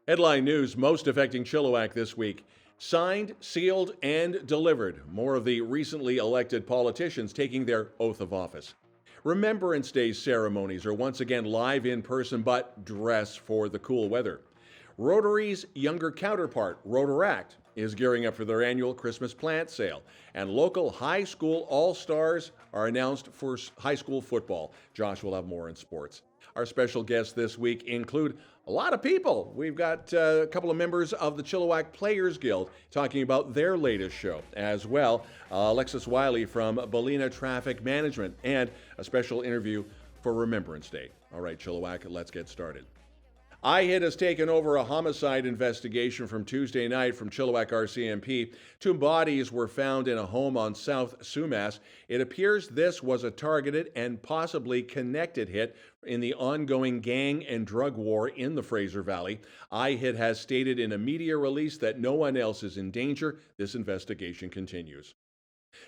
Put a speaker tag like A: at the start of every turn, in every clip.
A: Headline news most affecting Chilliwack this week. Signed, sealed, and delivered. More of the recently elected politicians taking their oath of office. Remembrance Day ceremonies are once again live in person but dress for the cool weather. Rotary's younger counterpart, Rotaract, is gearing up for their annual Christmas plant sale. And local high school all-stars are announced for high school football. Josh will have more in sports. Our special guests this week include a lot of people. We've got a couple of members of the Chilliwack Players Guild talking about their latest show as well. Alexis, Wylie from Ballinas Traffic Management, and a special interview for Remembrance Day. All right, Chilliwack, let's get started. IHIT has taken over a homicide investigation from Tuesday night from Chilliwack RCMP. Two bodies were found in a home on South Sumas. It appears this was a targeted and possibly connected hit in the ongoing gang and drug war in the Fraser Valley. IHIT has stated in a media release that no one else is in danger. This investigation continues.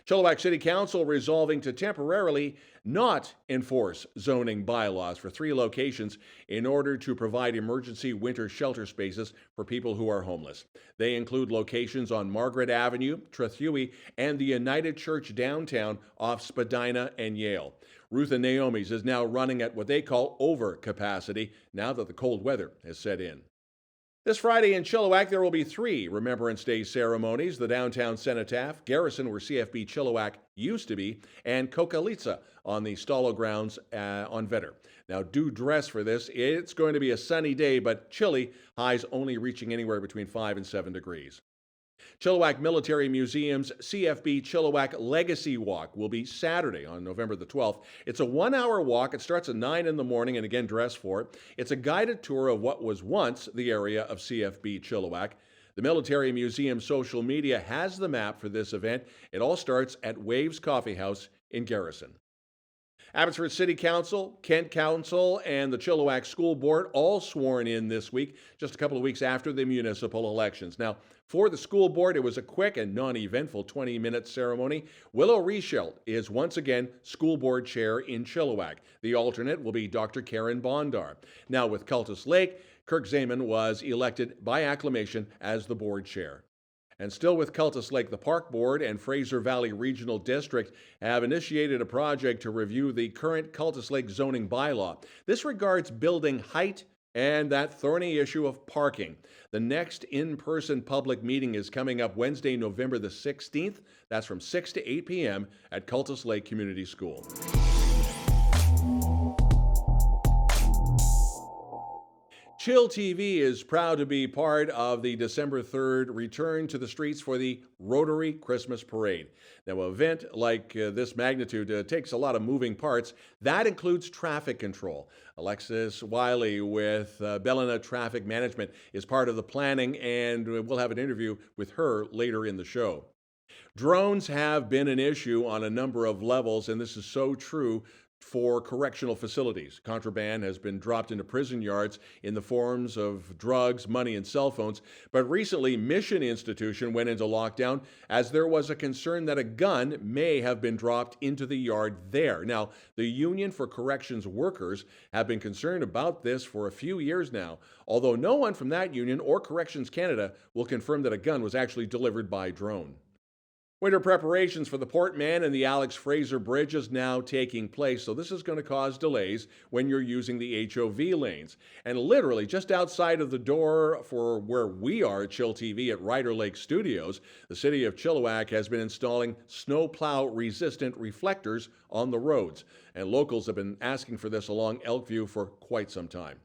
A: Chilliwack City Council resolving to temporarily not enforce zoning bylaws for 3 locations in order to provide emergency winter shelter spaces for people who are homeless. They include locations on Margaret Avenue, Trethewey, and the United Church downtown off Spadina and Yale. Ruth and Naomi's is now running at what they call over capacity now that the cold weather has set in. This Friday in Chilliwack, there will be 3 Remembrance Day ceremonies, the downtown cenotaph, Garrison, where CFB Chilliwack used to be, and Kokalitsa on the Stalo grounds on Vetter. Now, do dress for this. It's going to be a sunny day, but chilly, highs only reaching anywhere between 5 and 7 degrees. Chilliwack Military Museum's CFB Chilliwack Legacy Walk will be Saturday on November the 12th. It's a 1-hour walk. It starts at 9 in the morning and again dress for it. It's a guided tour of what was once the area of CFB Chilliwack. The Military Museum social media has the map for this event. It all starts at Waves Coffee House in Garrison. Abbotsford City Council, Kent Council, and the Chilliwack School Board all sworn in this week, just a couple of weeks after the municipal elections. Now, for the school board, it was a quick and non-eventful 20-minute ceremony. Willow Rieschelt is once again school board chair in Chilliwack. The alternate will be Dr. Karen Bondar. Now, with Cultus Lake, Kirk Zeman was elected by acclamation as the board chair. And still with Cultus Lake, the Park Board and Fraser Valley Regional District have initiated a project to review the current Cultus Lake zoning bylaw. This regards building height and that thorny issue of parking. The next in-person public meeting is coming up Wednesday, November the 16th. That's from 6 to 8 p.m. at Cultus Lake Community School. chillTV is proud to be part of the December 3rd return to the streets for the Rotary Christmas Parade. Now, an event like this magnitude takes a lot of moving parts. That includes traffic control. Alexis Wylie with Ballinas Traffic Management is part of the planning, and we'll have an interview with her later in the show. Drones have been an issue on a number of levels, and this is so true for correctional facilities. Contraband has been dropped into prison yards in the forms of drugs, money, and cell phones. But recently, Mission Institution went into lockdown as there was a concern that a gun may have been dropped into the yard there. Now, the Union for Corrections Workers have been concerned about this for a few years now, although no one from that union or Corrections Canada will confirm that a gun was actually delivered by drone. Winter preparations for the Portman and the Alex Fraser Bridge is now taking place, so this is going to cause delays when you're using the HOV lanes. And literally just outside of the door for where we are at chillTV at Ryder Lake Studios, the city of Chilliwack has been installing snowplow-resistant reflectors on the roads. And locals have been asking for this along Elkview for quite some time.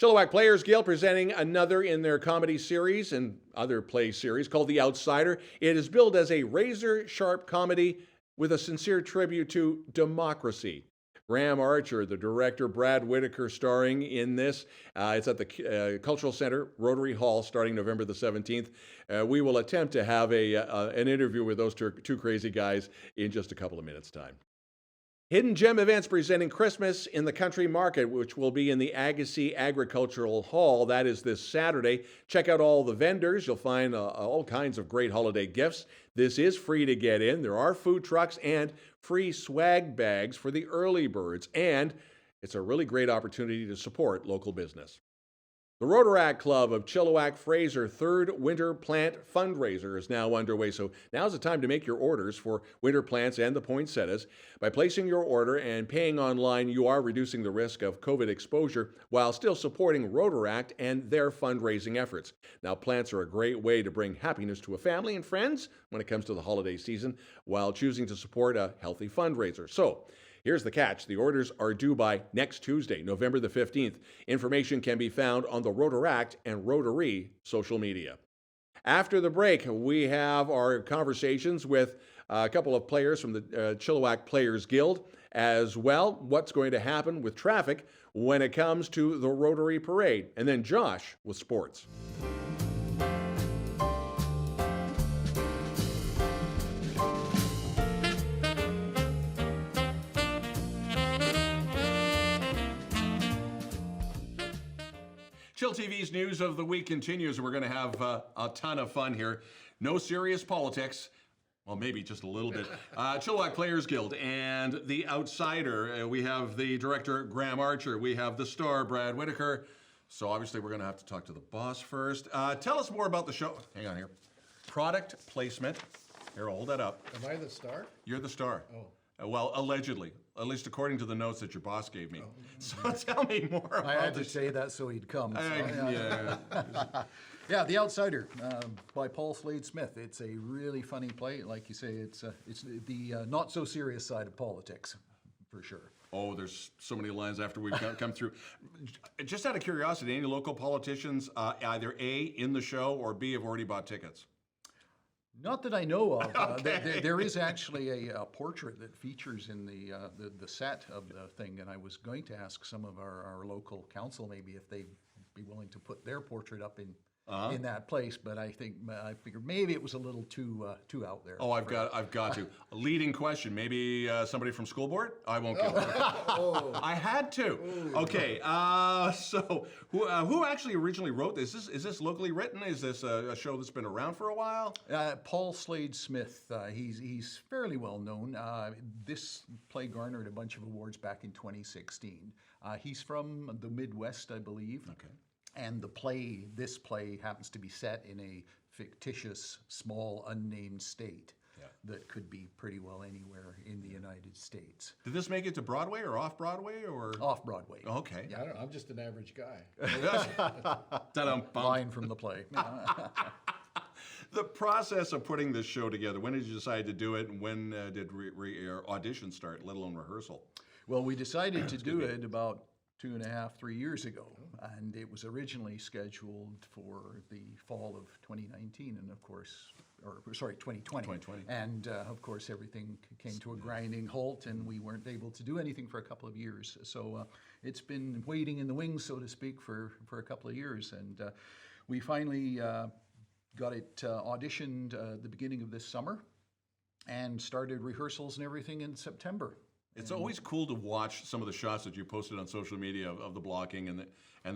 A: Chilliwack Players Guild presenting another in their comedy series and other play series called The Outsider. It is billed as a razor-sharp comedy with a sincere tribute to democracy. Graham Archer, the director, Brad Whittaker starring in this. It's at the Cultural Center, Rotary Hall, starting November the 17th. We will attempt to have an interview with those two crazy guys in just a couple of minutes' time. Hidden Gem Events presenting Christmas in the Country Market, which will be in the Agassiz Agricultural Hall. That is this Saturday. Check out all the vendors. You'll find all kinds of great holiday gifts. This is free to get in. There are food trucks and free swag bags for the early birds. And it's a really great opportunity to support local business. The Rotary Club of Chilliwack Fraser third winter plant fundraiser is now underway, so now's the time to make your orders for winter plants and the poinsettias. By placing your order and paying online, you are reducing the risk of COVID exposure while still supporting Rotaract and their fundraising efforts. Now, plants are a great way to bring happiness to a family and friends when it comes to the holiday season while choosing to support a healthy fundraiser. So, here's the catch. The orders are due by next Tuesday, November the 15th. Information can be found on the Rotaract and Rotary social media. After the break, we have our conversations with a couple of players from the Chilliwack Players Guild, as well what's going to happen with traffic when it comes to the Rotary Parade, and then Josh with sports. chillTV's News of the Week continues. We're going to have a ton of fun here. No serious politics. Well, maybe just a little bit. Chilliwack Players Guild and The Outsider. We have the director, Graham Archer. We have the star, Brad Whittaker. So obviously we're going to have to talk to the boss first. Tell us more about the show. Hang on here. Product placement. Here, hold that up.
B: Am I the star?
A: You're the star.
B: Oh.
A: Well, allegedly. At least according to the notes that your boss gave me. So tell me more about
C: I had to say that so he'd come.
A: yeah.
C: Yeah, The Outsider by Paul Slade Smith. It's a really funny play. Like you say, it's the not so serious side of politics, for sure.
A: Oh, there's so many lines after we've come through. Just out of curiosity, any local politicians either A, in the show, or B, have already bought tickets?
C: Not that I know of.
A: Okay.
C: There is actually a portrait that features in the set of the thing, and I was going to ask some of our local council maybe if they'd be willing to put their portrait up in that place, but I figured maybe it was a little too out there.
A: Oh, I've got to. A leading question. Maybe somebody from school board? I won't give it. I had to. Okay. So who actually originally wrote this? Is this locally written? Is this a show that's been around for a while?
C: Paul Slade Smith. He's fairly well known. This play garnered a bunch of awards back in 2016. He's from the Midwest, I believe.
A: Okay.
C: And this play happens to be set in a fictitious, small, unnamed state that could be pretty well anywhere in the United States.
A: Did this make it to Broadway or off Broadway or?
C: Off Broadway.
A: Okay.
B: I don't know. I'm just an average guy.
C: Line from the play.
A: The process of putting this show together, when did you decide to do it, and when did audition start, let alone rehearsal?
C: Well, we decided to do it about 2.5, 3 years ago, and it was originally scheduled for the fall of 2019, and of course, 2020.
A: 2020.
C: And of course, everything came to a grinding halt, and we weren't able to do anything for a couple of years. So it's been waiting in the wings, so to speak, for a couple of years, and we finally got it auditioned the beginning of this summer, and started rehearsals and everything in September.
A: It's always cool to watch some of the shots that you posted on social media of the blocking and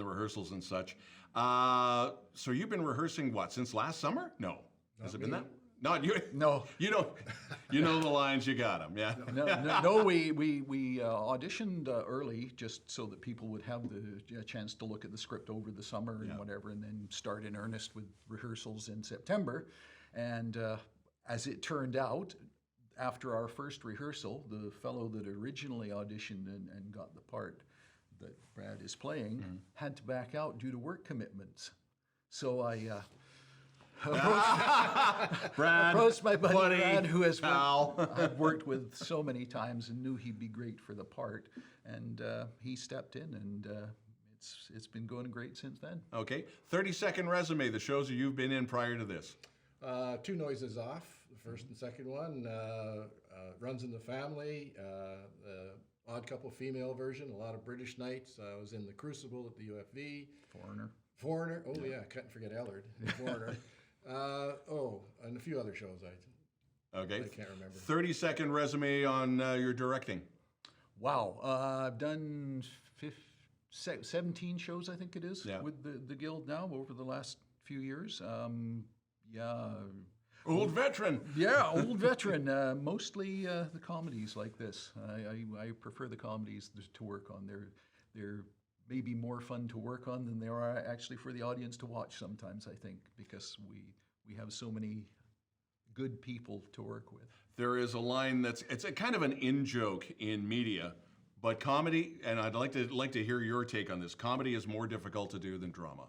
A: the rehearsals and such. So you've been rehearsing what, since last summer? No. Has it been that? Not you.
C: No.
A: You don't. You know the lines. You got them. Yeah.
C: No. We auditioned early just so that people would have the chance to look at the script over the summer and whatever, and then start in earnest with rehearsals in September. And as it turned out, after our first rehearsal, the fellow that originally auditioned and got the part that Brad is playing had to back out due to work commitments. So I approached my buddy Brad, who I've worked with so many times and knew he'd be great for the part, and he stepped in, and it's been going great since then.
A: Okay, 30-second resume, the shows that you've been in prior to this.
B: Two Noises Off, the first and second one. Runs in the Family, the Odd Couple female version, a lot of British nights. I was in The Crucible at the UFV. Foreigner. Oh yeah, couldn't forget Ellard. Foreigner. And a few other shows I can't remember. 30-second
A: resume on your directing.
C: Wow, I've done 17 shows, I think it is, with the Guild now over the last few years.
A: Old veteran.
C: Yeah, old veteran. Mostly the comedies like this. I prefer the comedies to work on. They're maybe more fun to work on than they are actually for the audience to watch sometimes, I think, because we have so many good people to work with.
A: There is a line it's a kind of an in-joke in media, but comedy, and I'd like to hear your take on this, comedy is more difficult to do than drama.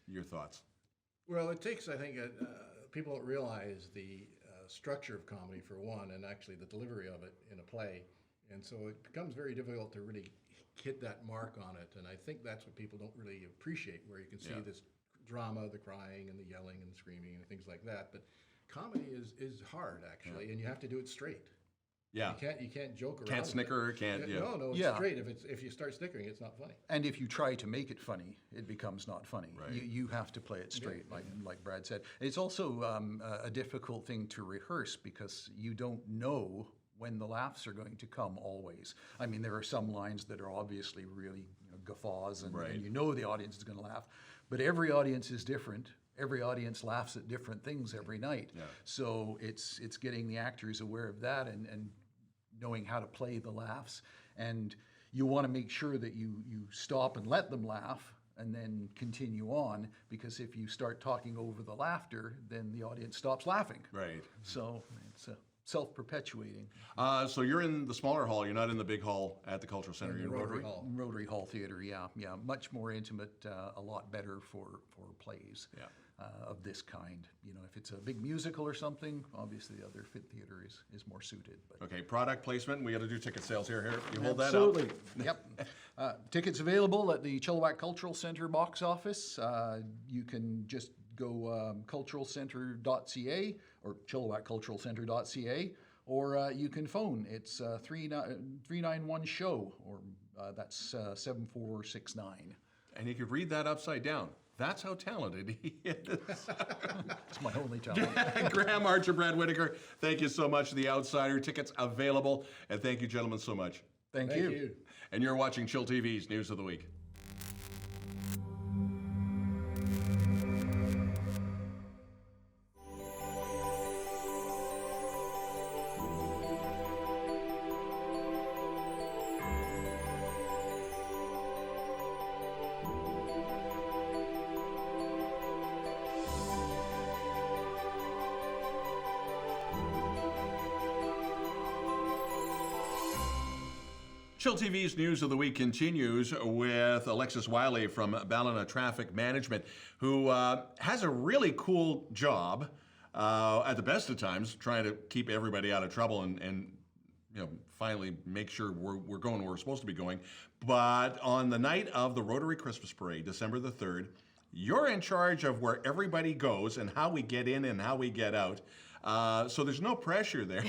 A: Your thoughts?
B: Well, it takes, I think, people don't realize the structure of comedy for one, and actually the delivery of it in a play. And so it becomes very difficult to really hit that mark on it. And I think that's what people don't really appreciate, where you can see this drama, the crying and the yelling and the screaming and things like that. But comedy is hard, actually, and you have to do it straight.
A: Yeah.
B: You can't joke around.
A: Can't snicker, can't, yeah.
B: No, it's straight. If you start snickering, it's not funny.
C: And if you try to make it funny, it becomes not funny.
A: Right.
C: You have to play it straight, like Brad said. It's also a difficult thing to rehearse because you don't know when the laughs are going to come always. I mean, there are some lines that are obviously really guffaws, and you know the audience is going to laugh. But every audience is different. Every audience laughs at different things every night. Yeah. So it's getting the actors aware of that and knowing how to play the laughs. And you want to make sure that you stop and let them laugh and then continue on, because if you start talking over the laughter, then the audience stops laughing.
A: Right.
C: So it's self-perpetuating.
A: So you're in the smaller hall, you're not in the big hall at the Cultural Center, you're in
B: Rotary Hall.
C: Rotary Hall Theatre, yeah. Much more intimate, a lot better for plays. Yeah. Of this kind. If it's a big musical or something, obviously the other theater is more suited. But.
A: Okay, product placement, we got to do ticket sales here. You hold that up.
C: Absolutely. Yep. Tickets available at the Chilliwack Cultural Center box office. You can just go culturalcenter.ca or chilliwackculturalcenter.ca, or you can phone. It's 391-SHOW, or that's 7469.
A: And you could read that upside down. That's how talented he is.
C: It's my only talent.
A: Graham Archer, Brad Whittaker, thank you so much. The Outsider tickets available. And thank you, gentlemen, so much.
C: Thank you.
A: And you're watching chillTV's News of the Week. chillTV's News of the Week continues with Alexis Wylie from Ballinas Traffic Management, who has a really cool job at the best of times, trying to keep everybody out of trouble and finally make sure we're going where we're supposed to be going. But on the night of the Rotary Christmas Parade, December the 3rd, you're in charge of where everybody goes and how we get in and how we get out. So there's no pressure there.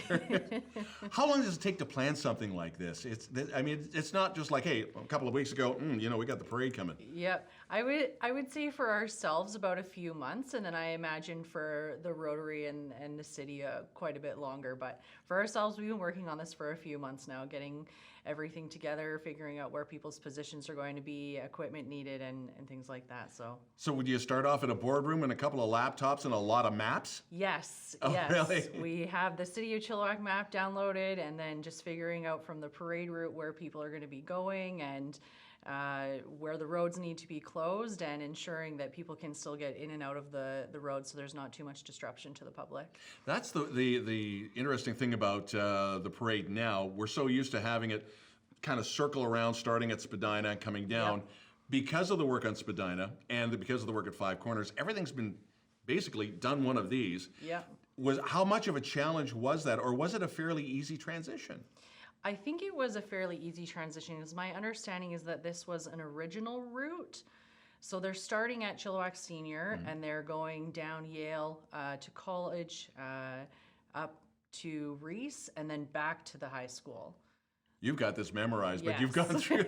A: How long does it take to plan something like this? It's not just like, hey, a couple of weeks ago, we got the parade coming.
D: Yep. I would say for ourselves about a few months, and then I imagine for the Rotary and the city quite a bit longer. But for ourselves, we've been working on this for a few months now, getting everything together, figuring out where people's positions are going to be, equipment needed, and things like that. So
A: would you start off in a boardroom and a couple of laptops and a lot of maps?
D: Yes.
A: Oh,
D: yes.
A: Really?
D: We have the City of Chilliwack map downloaded, and then just figuring out from the parade route where people are going to be going and where the roads need to be closed, and ensuring that people can still get in and out of the road so there's not too much disruption to the public.
A: That's the interesting thing about the parade now. We're so used to having it kind of circle around, starting at Spadina and coming down. Yep. Because of the work on Spadina and because of the work at Five Corners, everything's been basically done one of these.
D: Yeah.
A: How much of a challenge was that, or was it a fairly easy transition?
D: I think it was a fairly easy transition, because my understanding is that this was an original route. So they're starting at Chilliwack Senior, and they're going down Yale to college, up to Reese, and then back to the high school.
A: You've got this memorized, but
D: Yes.
A: you've gone through.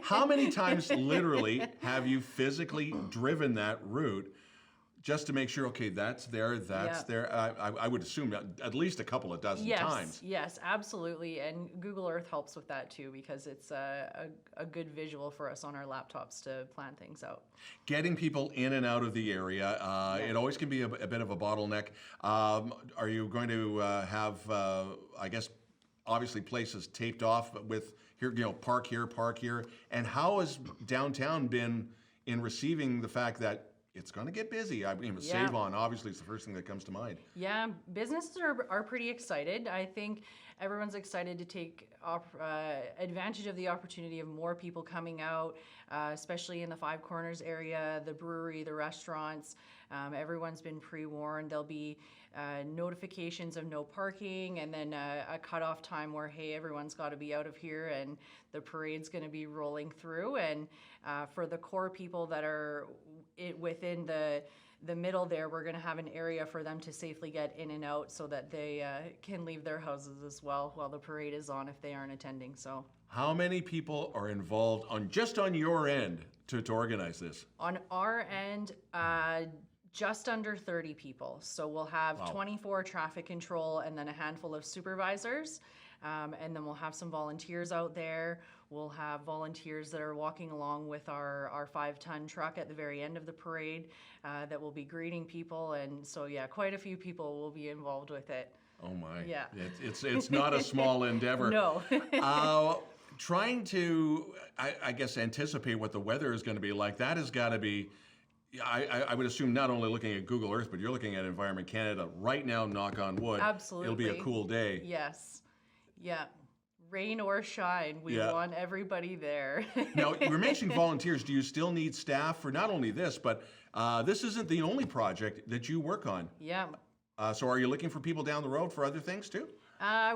A: How many times literally have you physically driven that route just to make sure, okay, that's there, there? I would assume at least a couple of dozen times.
D: Yes, absolutely. And Google Earth helps with that too, because it's a good visual for us on our laptops to plan things out.
A: Getting people in and out of the area, it always can be a bit of a bottleneck. Are you going to have, obviously places taped off with here, park here. And how has downtown been in receiving the fact that it's going to get busy? I mean, Save On, obviously, is the first thing that comes to mind.
D: Yeah, businesses are pretty excited. I think everyone's excited to take advantage of the opportunity of more people coming out, especially in the Five Corners area, the brewery, the restaurants. Everyone's been pre-warned. There'll be notifications of no parking, and then a cutoff time where, hey, everyone's got to be out of here, and the parade's going to be rolling through. And for the core people that are within the middle there, we're going to have an area for them to safely get in and out so that they can leave their houses as well while the parade is on if they aren't attending. So,
A: how many people are involved just on your end to organize this?
D: On our end, just under 30 people. So we'll have 24 traffic control and then a handful of supervisors. And then we'll have some volunteers out there. We'll have volunteers that are walking along with our 5-ton truck at the very end of the parade that will be greeting people. And so, yeah, quite a few people will be involved with it.
A: Oh, my.
D: Yeah.
A: It's not a small endeavor.
D: No.
A: Trying to, I guess, anticipate what the weather is going to be like, that has got to be, I would assume, not only looking at Google Earth, but you're looking at Environment Canada right now, knock on wood.
D: Absolutely.
A: It'll be a cool day.
D: Yes. Yeah. Rain or shine, we want everybody there.
A: Now, you're mentioning volunteers. Do you still need staff for not only this, but this isn't the only project that you work on?
D: Yeah.
A: So are you looking for people down the road for other things too?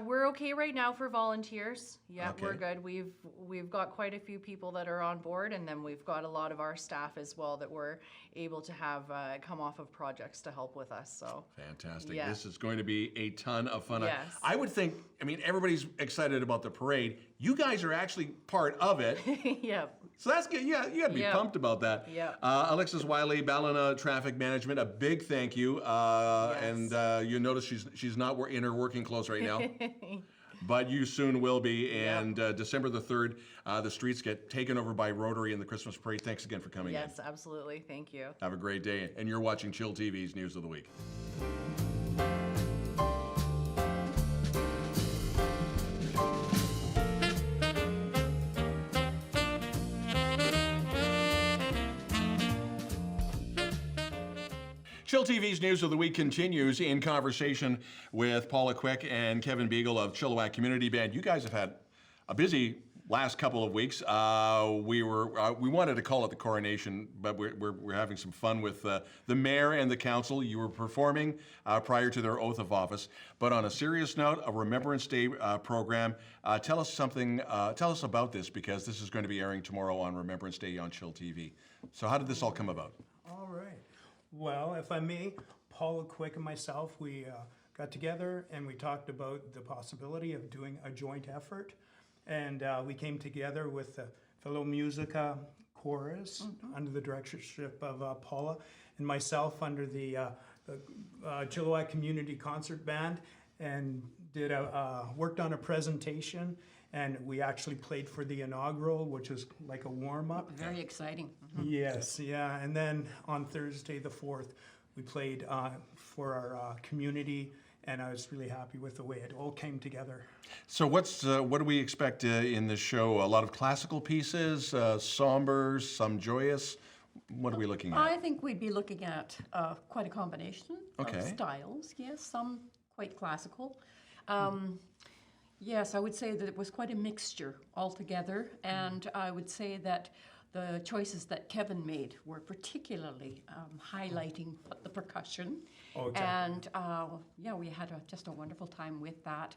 D: We're okay right now for volunteers. Yeah,
A: Okay.
D: we're good. We've got quite a few people that are on board, and then we've got a lot of our staff as well that we're able to have come off of projects to help with us. So
A: Fantastic.
D: Yeah.
A: This is going to be a ton of fun.
D: Yes.
A: I would think, everybody's excited about the parade. You guys are actually part of it.
D: yeah.
A: So that's good. Yeah, you got to be
D: Yeah.
A: pumped about that.
D: Yeah.
A: Alexis, Wylie, Ballina Traffic Management, a big thank you. And you notice she's not in her working clothes right now. But you soon will be. And December the 3rd, the streets get taken over by Rotary and the Christmas parade. Thanks again for coming in.
D: Yes, absolutely. Thank you.
A: Have a great day. And you're watching Chill TV's News of the Week. Chill TV's News of the Week continues in conversation with Paula Quick and Kevin Biegel of Chilliwack Community Band. You guys have had a busy last couple of weeks. We wanted to call it the coronation, but we're having some fun with the mayor and the council. You were performing prior to their oath of office. But on a serious note, a Remembrance Day program. Tell us about this, because this is going to be airing tomorrow on Remembrance Day on Chill TV. So how did this all come about?
E: All right. Well, if I may, Paula Quick and myself, we got together and we talked about the possibility of doing a joint effort. And we came together with the fellow Musica chorus under the directorship of Paula, and myself under the Chilliwack Community Concert Band, and worked on a presentation. And we actually played for the inaugural, which is like a warm-up.
F: Very exciting.
E: Yes, yeah. And then on Thursday the 4th, we played for our community, and I was really happy with the way it all came together.
A: So what do we expect in this show? A lot of classical pieces, somber, some joyous. What are we looking at?
F: I think we'd be looking at quite a combination of
A: Okay.
F: styles. Yes, some quite classical. Yes, I would say that it was quite a mixture altogether, and I would say that the choices that Kevin made were particularly highlighting the percussion.
E: Oh, exactly.
F: And we had just a wonderful time with that.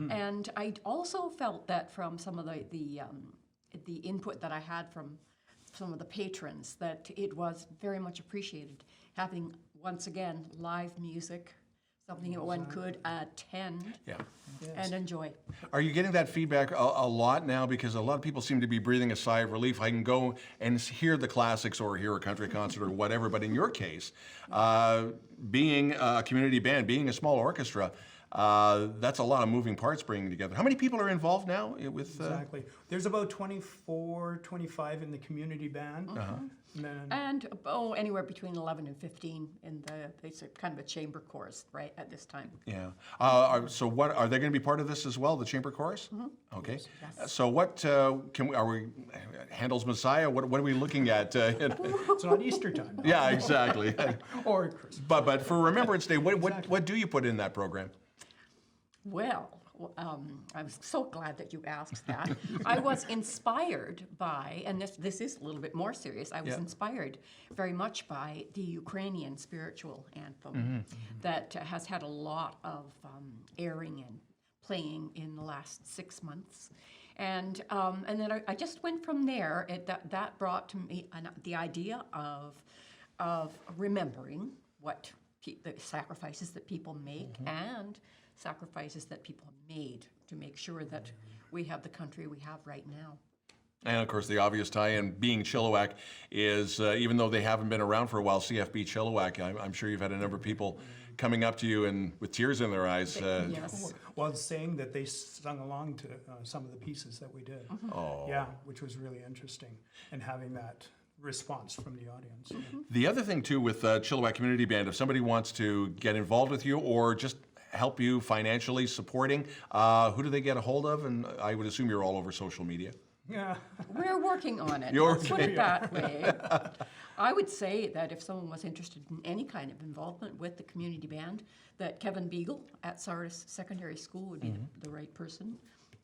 F: And I also felt that from some of the input that I had from some of the patrons, that it was very much appreciated having, once again, live music, something that one could attend and enjoy.
A: Are you getting that feedback a lot now? Because a lot of people seem to be breathing a sigh of relief. I can go and hear the classics or hear a country concert or whatever, but in your case, being a community band, being a small orchestra, That's a lot of moving parts bringing together. How many people are involved now with?
E: Exactly. There's about 24, 25 in the community band.
F: And anywhere between 11 and 15 in it's a kind of a chamber chorus right at this time.
A: Yeah. So what are they going to be part of this as well? The chamber chorus? Okay.
F: Yes.
A: So what are we? Handel's Messiah. What are we looking at?
E: It's not Easter time.
A: Yeah, exactly.
E: Or Christmas.
A: But for Remembrance Day, what do you put in that program?
F: Well, I was so glad that you asked that. I was inspired by, and this is a little bit more serious, I was inspired very much by the Ukrainian spiritual anthem that has had a lot of airing and playing in the last 6 months. And then I just went from there. That brought to me the idea of remembering what the sacrifices that people make and sacrifices that people have made to make sure that we have the country we have right now.
A: And of course, the obvious tie-in being Chilliwack is, even though they haven't been around for a while, CFB Chilliwack, I'm sure you've had a number of people coming up to you and with tears in their eyes.
F: Yes.
E: Well, saying that they sung along to some of the pieces that we did.
A: Oh.
E: Yeah, which was really interesting, and having that response from the audience.
A: The other thing, too, with Chilliwack Community Band, if somebody wants to get involved with you or just help you financially supporting, who do they get a hold of? And I would assume you're all over social media.
E: Yeah.
F: We're working on it.
A: You're
F: Let's put it that way. I would say that if someone was interested in any kind of involvement with the community band, that Kevin Biegel at Sardis Secondary School would be the right person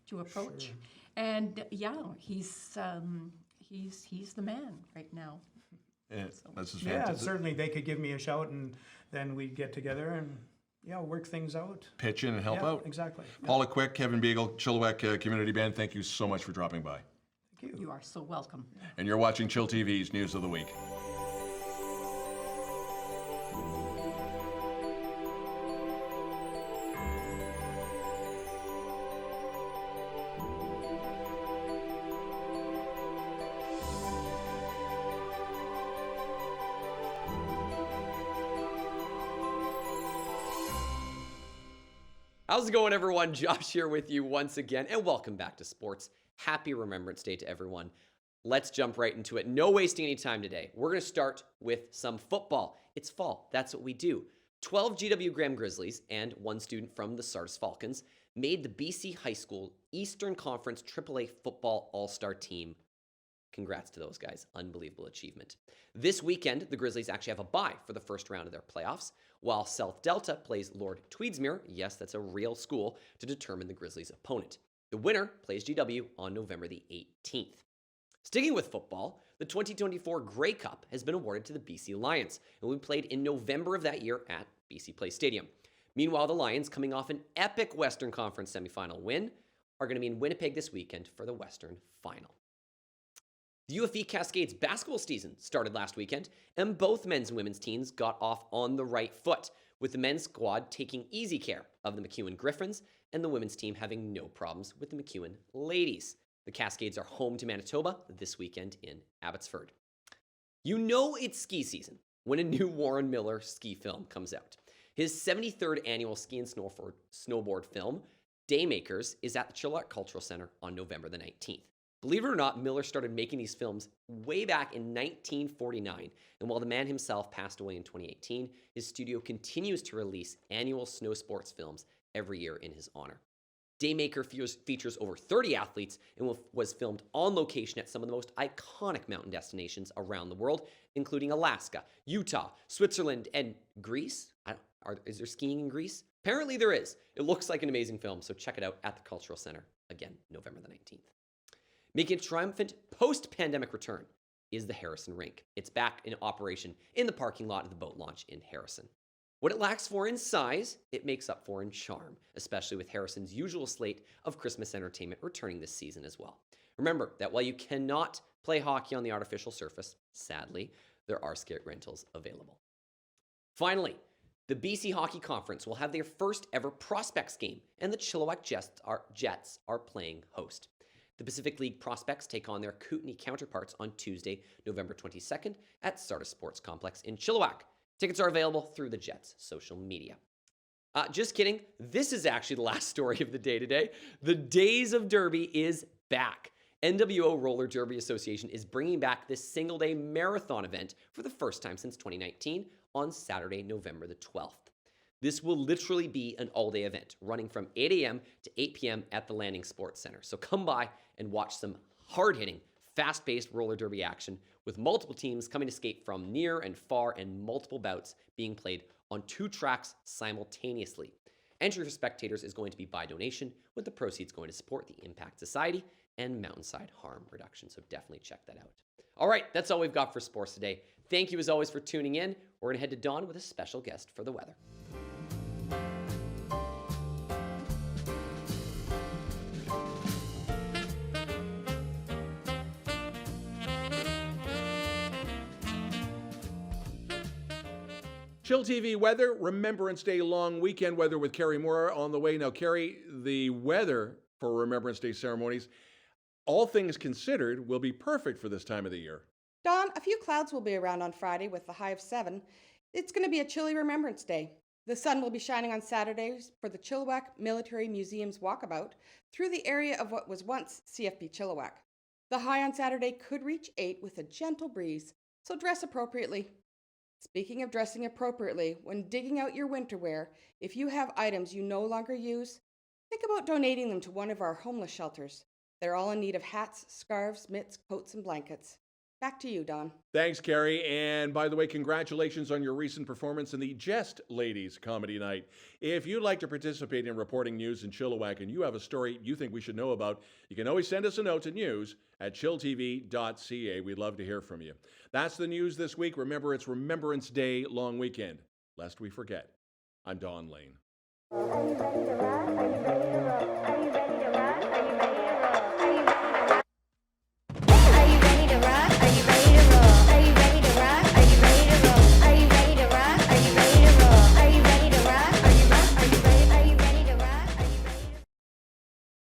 F: to approach. Sure. And he's the man right now.
A: This is fantastic.
E: Certainly they could give me a shout, and then we'd get together and work things out.
A: Pitch in and help out.
E: Exactly.
A: Paula Quick, Kevin Biegel, Chilliwack Community Band, thank you so much for dropping by.
E: Thank you.
F: You are so welcome.
A: And you're watching Chill TV's News of the Week.
G: How's it going, everyone? Josh here with you once again, and welcome back to sports. Happy Remembrance Day to everyone. Let's jump right into it. No wasting any time today. We're going to start with some football. It's fall. That's what we do. 12 GW Graham Grizzlies and one student from the Sardis Falcons made the BC High School Eastern Conference AAA Football All-Star Team. Congrats to those guys. Unbelievable achievement. This weekend, the Grizzlies actually have a bye for the first round of their playoffs, while South Delta plays Lord Tweedsmuir, yes, that's a real school, to determine the Grizzlies' opponent. The winner plays GW on November the 18th. Sticking with football, the 2024 Grey Cup has been awarded to the BC Lions, and will be played in November of that year at BC Place Stadium. Meanwhile, the Lions, coming off an epic Western Conference semifinal win, are going to be in Winnipeg this weekend for the Western Final. The UFE Cascades basketball season started last weekend, and both men's and women's teams got off on the right foot, with the men's squad taking easy care of the McEwen Griffins and the women's team having no problems with the McEwen ladies. The Cascades are home to Manitoba this weekend in Abbotsford. You know it's ski season when a new Warren Miller ski film comes out. His 73rd annual ski and snowboard film, Daymakers, is at the Chilliwack Cultural Center on November the 19th. Believe it or not, Miller started making these films way back in 1949, and while the man himself passed away in 2018, his studio continues to release annual snow sports films every year in his honor. Daymaker features over 30 athletes and was filmed on location at some of the most iconic mountain destinations around the world, including Alaska, Utah, Switzerland, and Greece. Is there skiing in Greece? Apparently there is. It looks like an amazing film, so check it out at the Cultural Center, again, November the 19th. Making a triumphant post-pandemic return is the Harrison Rink. It's back in operation in the parking lot of the boat launch in Harrison. What it lacks for in size, it makes up for in charm, especially with Harrison's usual slate of Christmas entertainment returning this season as well. Remember that while you cannot play hockey on the artificial surface, sadly, there are skate rentals available. Finally, the BC Hockey Conference will have their first ever prospects game, and the Chilliwack Jets are playing host. The Pacific League Prospects take on their Kootenay counterparts on Tuesday, November 22nd at Sardis Sports Complex in Chilliwack. Tickets are available through the Jets' social media. Just kidding. This is actually the last story of the day today. The Days of Derby is back. NWO Roller Derby Association is bringing back this single-day marathon event for the first time since 2019 on Saturday, November the 12th. This will literally be an all-day event, running from 8 a.m. to 8 p.m. at the Landing Sports Center. So come by and watch some hard-hitting, fast-paced roller derby action with multiple teams coming to skate from near and far and multiple bouts being played on 2 tracks simultaneously. Entry for spectators is going to be by donation, with the proceeds going to support the Impact Society and Mountainside Harm Reduction. So definitely check that out. All right, that's all we've got for sports today. Thank you as always for tuning in. We're going to head to Don with a special guest for the weather.
A: chillTV weather, Remembrance Day long weekend weather with Cari Moore on the way. Now, Cari, the weather for Remembrance Day ceremonies, all things considered, will be perfect for this time of the year.
H: Don, a few clouds will be around on Friday with a high of 7. It's going to be a chilly Remembrance Day. The sun will be shining on Saturdays for the Chilliwack Military Museum's walkabout through the area of what was once CFB Chilliwack. The high on Saturday could reach 8 with a gentle breeze, so dress appropriately. Speaking of dressing appropriately, when digging out your winter wear, if you have items you no longer use, think about donating them to one of our homeless shelters. They're all in need of hats, scarves, mitts, coats, and blankets. Back to you, Don.
A: Thanks, Cari. And by the way, congratulations on your recent performance in the Jest Ladies Comedy Night. If you'd like to participate in reporting news in Chilliwack and you have a story you think we should know about, you can always send us a note to news@chilltv.ca. We'd love to hear from you. That's the news this week. Remember, it's Remembrance Day long weekend. Lest we forget, I'm Don Lehn.
I: Are you ready to rock? Are you ready to roll? Are you ready to rock? Are you ready